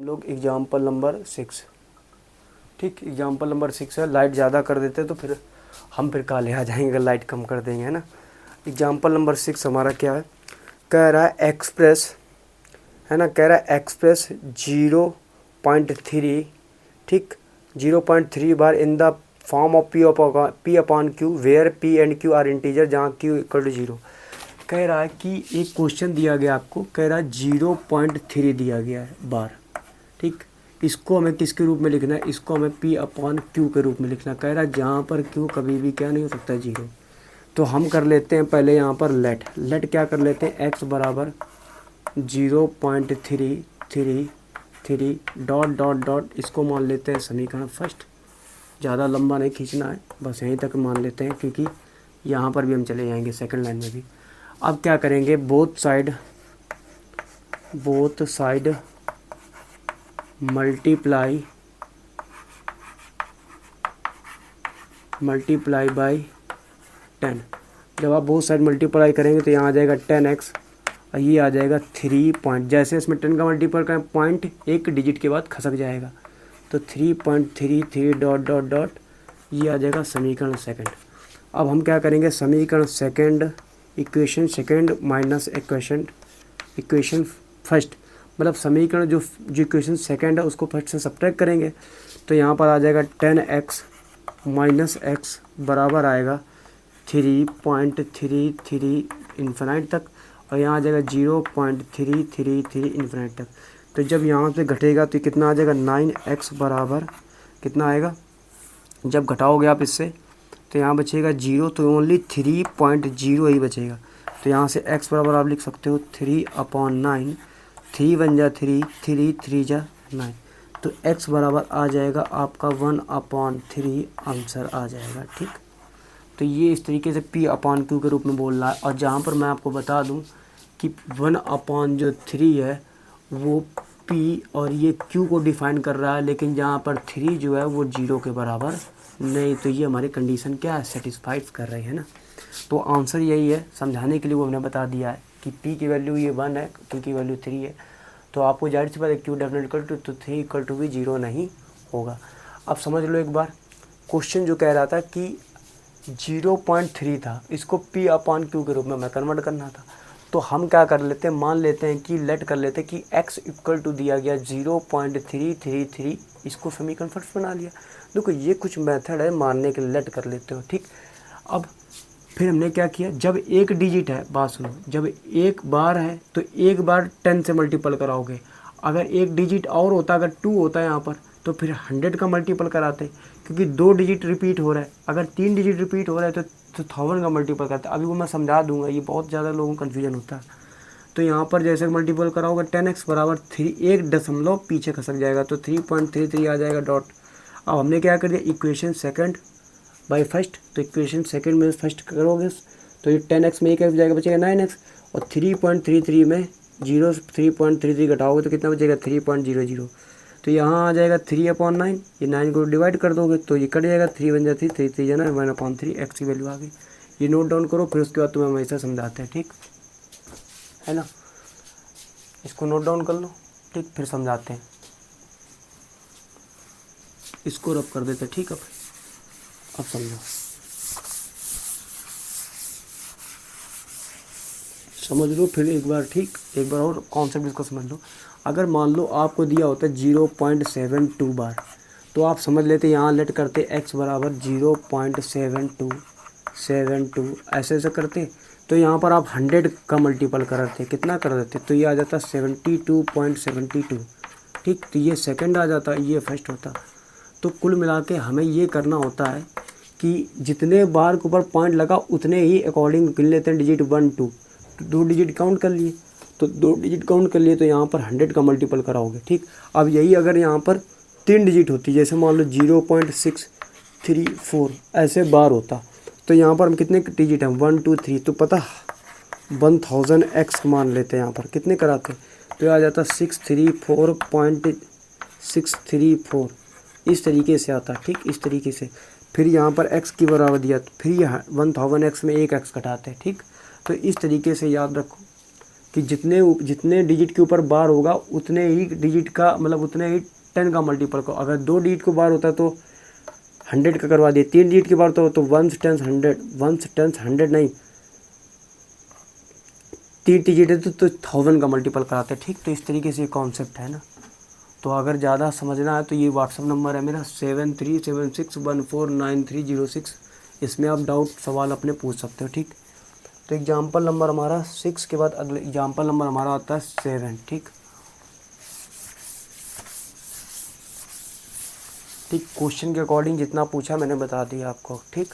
लोग example number 6, ठीक, example number 6 है। लाइट ज़्यादा कर देते तो फिर हम फिर काले आ जाएंगे अगर लाइट कम कर देंगे, है ना। एग्जाम्पल नंबर 6 हमारा क्या है, कह रहा है एक्सप्रेस, है ना, कह रहा है एक्सप्रेस 0.3, ठीक, 0.3 bar in the form of P upon Q where P and Q are integer जहाँ Q इक्वल टू 0। कह रहा है कि एक क्वेश्चन दिया गया आपको, कह रहा है 0.3 दिया गया है बार, ठीक। इसको हमें किसके रूप में लिखना है, इसको हमें P अपॉन Q के रूप में लिखना। कह रहा है जहाँ पर Q कभी भी क्या नहीं हो सकता, 0। तो हम कर लेते हैं पहले यहाँ पर लेट क्या कर लेते हैं, x बराबर 0.333 डॉट डॉट डॉट, इसको मान लेते हैं समीकरण फर्स्ट। ज़्यादा लंबा नहीं खींचना है, बस यहीं तक मान लेते हैं क्योंकि यहाँ पर भी हम चले जाएंगे सेकंड लाइन में भी। अब क्या करेंगे, बोथ साइड मल्टीप्लाई बाई 10। जब आप बोथ साइड मल्टीप्लाई करेंगे तो यहाँ आ जाएगा 10x और ये आ जाएगा 3 पॉइंट, जैसे इसमें 10 का मल्टीप्लाई करें पॉइंट एक डिजिट के बाद खसक जाएगा, तो 3.33 डॉट डॉट डॉट, ये आ जाएगा समीकरण सेकंड। अब हम क्या करेंगे, समीकरण second, equation second minus equation first, मतलब समीकरण जो इक्वेशन सेकंड है उसको फर्स्ट से सब्ट्रैक्ट करेंगे। तो यहाँ पर आ जाएगा 10x माइनस x बराबर आएगा 3.33 इन्फिनाइट तक, और यहाँ आ जाएगा 0.333 इन्फिनाइट तक। तो जब यहाँ से घटेगा तो कितना आ जाएगा, 9x बराबर कितना आएगा, जब घटाओगे आप इससे तो यहाँ बचेगा 0, तो ओनली 3.0 ही बचेगा। तो यहाँ से x बराबर आप लिख सकते हो 3/9, 3 1 जा 3, 3 3 जा 9, तो x बराबर आ जाएगा आपका 1/3 आंसर आ जाएगा, ठीक। तो ये इस तरीके से P अपॉन Q के रूप में बोल रहा है। और जहाँ पर मैं आपको बता दूँ कि 1/3 है वो P और ये Q को डिफाइन कर रहा है, लेकिन जहाँ पर 3 जो है वो 0 के बराबर नहीं, तो ये हमारी कंडीशन क्या है, सेटिस्फाइड कर रही है ना। तो आंसर यही है, समझाने के लिए वो हमने बता दिया है कि P की वैल्यू ये 1 है, Q की वैल्यू 3 है। तो आपको जाहिर सी बात है Q definite equal to 3 equal to भी 0 नहीं होगा। अब समझ लो एक बार, क्वेश्चन जो कह रहा था कि 0.3 था, इसको P अपॉन Q के रूप में हमें कन्वर्ट करना था। तो हम क्या कर लेते हैं, मान लेते हैं कि लेट कर लेते हैं कि x इक्वल टू दिया गया 0.333, इसको समीकरण फर्स्ट बना लिया। देखो ये कुछ मेथड है मानने के लिए, लेट कर लेते हो, ठीक। अब फिर हमने क्या किया, जब एक डिजिट है, बात सुनो, जब एक बार है तो एक बार 10 से मल्टीपल कराओगे। अगर एक डिजिट और होता, अगर 2 होता है यहाँ पर, तो फिर 100 का मल्टीपल कराते, क्योंकि 2 डिजिट रिपीट हो रहा है। अगर 3 डिजिट रिपीट हो रहा है तो 1000 का मल्टीपल करते। अभी वो मैं समझा दूंगा, ये बहुत ज़्यादा लोगों को कन्फ्यूजन होता है। तो यहाँ पर जैसे मल्टीपल कराओगे 10x बराबर 3, 1 दशमलव पीछे खसक जाएगा, तो 3.33 आ जाएगा डॉट। अब हमने क्या कर दिया, इक्वेशन सेकंड बाई फर्स्ट, तो इक्वेशन सेकंड में फर्स्ट करोगे तो ये 10x में एक जाएगा, बचेगा 9x, और 3.33 में 3.33 घटाओगे तो कितना बचेगा, 3.00। तो यहाँ आ जाएगा 3/9, ये 9 को डिवाइड कर दोगे तो ये कट जाएगा, 3 1 जा 3, 3 3 जाना 1/3, x की वैल्यू आ गई। ये नोट डाउन करो, फिर उसके बाद तुम्हें हमेशा समझाते हैं, ठीक है ना। इसको नोट डाउन कर लो, ठीक, फिर समझाते हैं। इसको रब कर देते, ठीक है। अब समझो, समझ लो फिर एक बार, ठीक, एक बार और कॉन्सेप्ट इसको समझ लो। अगर मान लो आपको दिया होता है 0.72 बार, तो आप समझ लेते यहाँ लेट करते x बराबर 0.72 ऐसे करते, तो यहाँ पर आप 100 का मल्टीपल करते, कितना कर देते, तो ये आ जाता 72.72, ठीक। तो ये सेकंड आ जाता, ये फर्स्ट होता। तो कुल मिला के हमें ये करना होता है कि जितने बार के ऊपर पॉइंट लगा उतने ही अकॉर्डिंग गिन लेते हैं डिजिट 1 2, 2 डिजिट काउंट कर लिए, तो 2 डिजिट काउंट कर लिए तो यहाँ पर 100 का मल्टीपल कराओगे, ठीक। अब यही अगर यहाँ पर 3 डिजिट होती, जैसे मान लो 0.634 ऐसे बार होता, तो यहाँ पर हम कितने डिजिट हैं, 1 2 3, तो पता 1000x मान लेते हैं, यहाँ पर कितने कराते, तो आ जाता 634.634, इस तरीके से आता, ठीक, इस तरीके से। फिर यहाँ पर x की बराबर दिया, तो फिर ये 1000x में एक x घटाते हैं, ठीक। तो इस तरीके से याद रखो कि जितने डिजिट के ऊपर बार होगा उतने ही डिजिट का मतलब उतने ही 10 का मल्टीपल को, अगर 2 डिजिट को बार होता है तो 100 का करवा दिए, 3 डिजिट की बार तो 1 10 100, 1 10 100 नहीं, 3 डिजिट है तो 1000 का मल्टीपल कराते हैं। ठीक, तो इस तरीके से ये कॉन्सेप्ट है ना। तो अगर ज़्यादा समझना है तो ये व्हाट्सअप नंबर है मेरा 7376149306, इसमें आप डाउट सवाल अपने पूछ सकते हो। ठीक, तो एग्जाम्पल नंबर हमारा 6 के बाद अगले एग्जाम्पल नंबर हमारा आता है 7। ठीक, क्वेश्चन के अकॉर्डिंग जितना पूछा मैंने बता दिया आपको। ठीक।